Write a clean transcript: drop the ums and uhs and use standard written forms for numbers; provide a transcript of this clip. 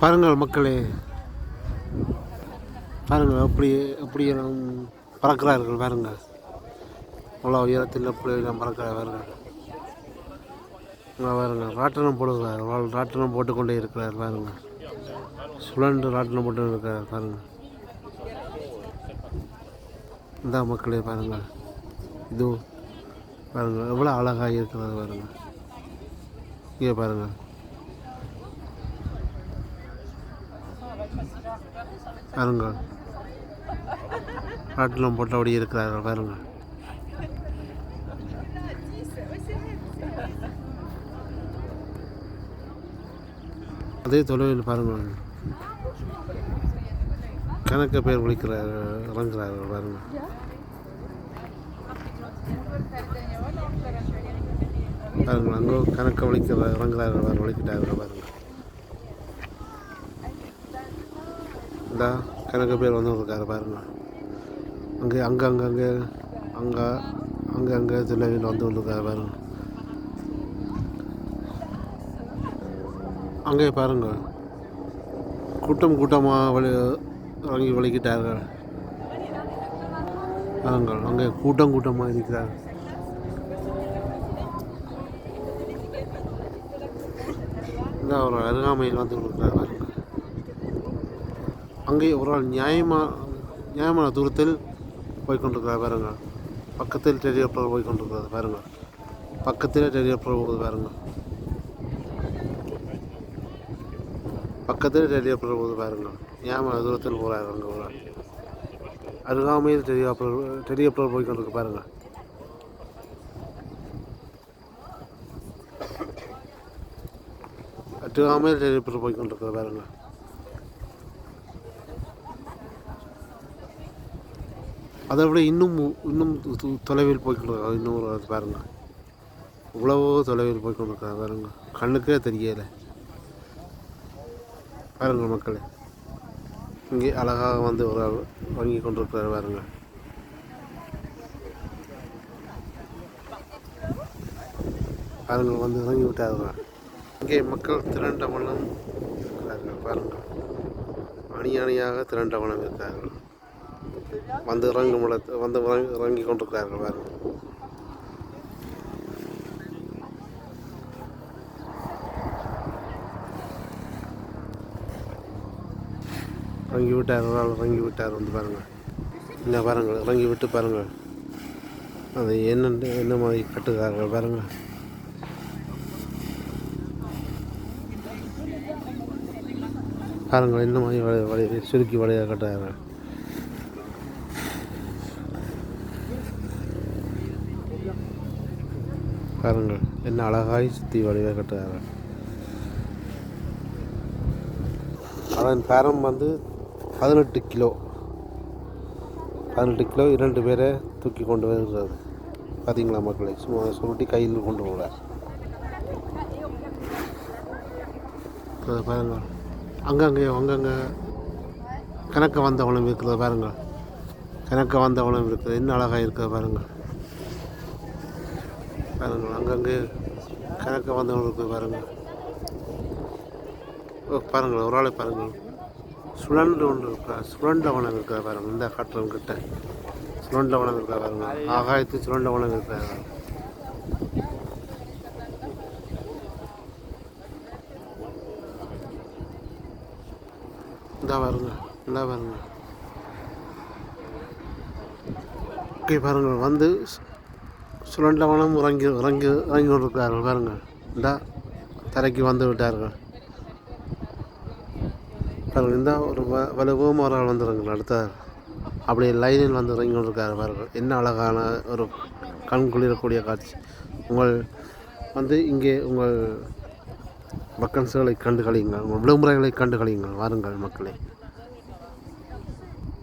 பாருங்கள் மக்களே, பாருங்கள் அப்படி எப்படி எல்லாம் பறக்கிறார்கள். பாருங்கள் அவ்வளோ உயரத்தில் எப்படி எல்லாம் பறக்கிறார்கள். பாருங்கள் ராட்டினம் போடுகிறார், ராட்டினம் போட்டுக்கொண்டே இருக்கிறார். பாருங்கள் சுழன்று ராட்டினம் போட்டு இருக்கிறார். பாருங்கள் இந்த மக்களே பாருங்கள், இது பாருங்கள் எவ்வளோ அழகாக இருக்கிறது. பாருங்கள் இங்கே பாருங்கள், பாருங்கள் ராட்டினம் போட்டபடி இருக்கிறார்கள். பாருங்கள் அதே தொலைவில் பாருங்கள் கணக்க பேர் இறங்குறார்கள். பாருங்கள் பாருங்கள் அங்கே கணக்க இறங்குறார்கள், வலிக்கிட்டார்கள். பாருங்கள் இந்த கணக்கு பேர் வந்து இருக்காரு. பாருங்கள் அங்கே அங்கே தொலைவில் வந்து இருக்காரு. பாருங்கள் அங்கே பாருங்கள் கூட்டமாக இறங்கி வலிக்கிட்டார்கள். பாருங்கள் அங்கே கூட்டமாக இருக்கிறார்கள். இந்த ஒரு அருகாமையில் வந்து கொடுக்குறாரு. பாருங்கள் அங்கே ஒரு ஆள் நியாயமான தூரத்தில் போய்கொண்டிருக்கிறார். பாருங்கள் பக்கத்தில் டெலிகாப்டர் போய்கொண்டிருக்கிறது. பாருங்கள் பக்கத்தில் டெலிகாப்டர் போகுது. பாருங்கள் பக்கத்தில் டெலிகாப்டர் போகுது. பாருங்கள் நியாயமான தூரத்தில் போகிறார். அங்கே ஒரு ஆள் அருகாமையில் டெலிகாப்டர் போய்கொண்டிருக்கு. பாருங்கள் அருகாமையில் டெலிகாப்டர் போய்கொண்டிருக்கிறது. பாருங்கள் அதை விட இன்னும் தொலைவில் போய்கொண்டிருக்காங்க. இன்னும் ஒரு பாருங்கள் இவ்வளவோ தொலைவில் போய்கொண்டிருக்காங்க. பாருங்கள் கண்ணுக்கே தெரியலை. பாருங்கள் மக்களே இங்கே அழகாக வந்து ஒரு ஆள் வாங்கி கொண்டிருக்கிறார். பாருங்கள் பாருங்கள் வந்து இறங்கி விட்டார்கள். இங்கே மக்கள் திரண்ட வண்ணம் இருக்கிறார்கள். பாருங்கள் அணியாக திரண்ட வண்ணம் இருக்கிறார்கள். வந்து இறங்கி கொண்டிருக்கிறார்கள். பாருங்கள் இறங்கி விட்டார். ஒரு ஆள் இறங்கி விட்டார். வந்து பாருங்கள் என்ன பாருங்கள் இறங்கி விட்டு பாருங்கள் அதை என்ன மாதிரி கட்டுகிறார்கள். பாருங்கள் பாருங்கள் என்ன மாதிரி சுருக்கி வலையாக கட்டுகிறார்கள். பாருங்கள் என்ன அழகாய் சுற்றி வடிவாக கட்டுகிறார்கள். அதன் பேரம் வந்து 18 கிலோ 2 பேரை தூக்கி கொண்டு வருகிறது. பார்த்தீங்களா மக்களை, சும்மா சுருட்டி கையில் கொண்டு போகிறார். பாருங்கள் அங்கங்கே கணக்க வந்தவனும் இருக்கிறது. பாருங்கள் கணக்க வந்தவனும் இருக்குது. என்ன அழகாக இருக்குது. பாருங்கள் பாருங்கள் அங்கங்கே கணக்க வந்தவனும் இருக்குது. பாருங்கள் பாருங்கள் ஒரு ஆளை பாருங்கள் சுழண்டவனம் இருக்கிற. பாருங்கள் இந்த காட்டுறவங்கிட்ட சுழண்டவனம் இருக்கிற. பாருங்கள் ஆகாயத்து சுழண்டவனம் இருக்கிறார்கள். இந்த பாருங்கள் ஓகே பாருங்கள் வந்து சுழண்டவனம் இறங்கி கொண்டிருக்கிறார்கள். பாருங்கள் இந்த தரைக்கு வந்து விட்டார்கள். பாருங்கள் இந்த ஒரு வலுவும் ஒரு ஆள் வந்துடுங்கள். அடுத்த அப்படியே லைனில் வந்து இறங்கி கொண்டிருக்காரு. பாருங்கள் என்ன அழகான ஒரு கண் குளிரக்கூடிய காட்சி. உங்கள் வந்து இங்கே உங்கள் வக்கன்ஸ்களை கண்டு கழியுங்கள், உங்கள் விடுமுறைகளை கண்டு கழியுங்கள். வாருங்கள் மக்களே.